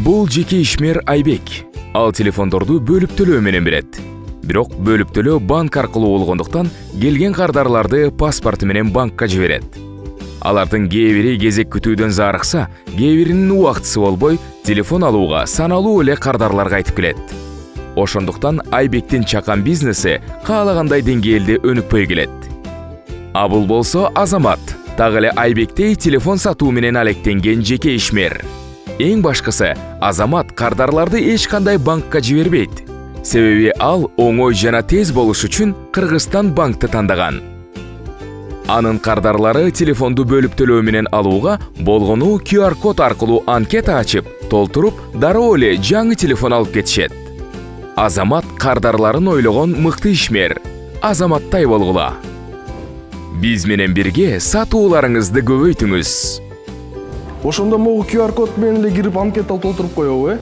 Бул жеке ишмер Айбек. Ал телефондорду бөлүп төлөө менен берет. Бирок бөлүп төлөө банк аркылуу болгондуктан келген кардарларды паспорту менен банкка жиберет. Алардын кээ бири кезек күтүүдөн зарыкса, кээ биринин убактысы болбой, телефон алууга саналуу эле кардарлар кайтып келет. Ошондуктан Айбектин чакан бизнеси каалагандай деңгээлде өнүкпөй келет. А бул болсо Азамат, так эле Айбектей телефон сатуу менен алектенген жеке ишмер. Эң башкысы, Азамат кардарларды эч кандай банкка жибербейт. Себеби ал оңой жана тез болуш үчүн Кыргызстан банкты тандаган. Анын кардарлары телефонду бөлүп төлөө менен алууга болгону QR код аркылуу анкета ачып, толтуруп, дароо эле жаңы телефон алып кетишет. Азамат кардарларын ойлогон мыкты ишмер. Азаматтай болгула. Биз менен бирге сатууларыңызды көбөйтүңүз. Ошондо могу QR код менен эле кирип анкета толтуруп коебу,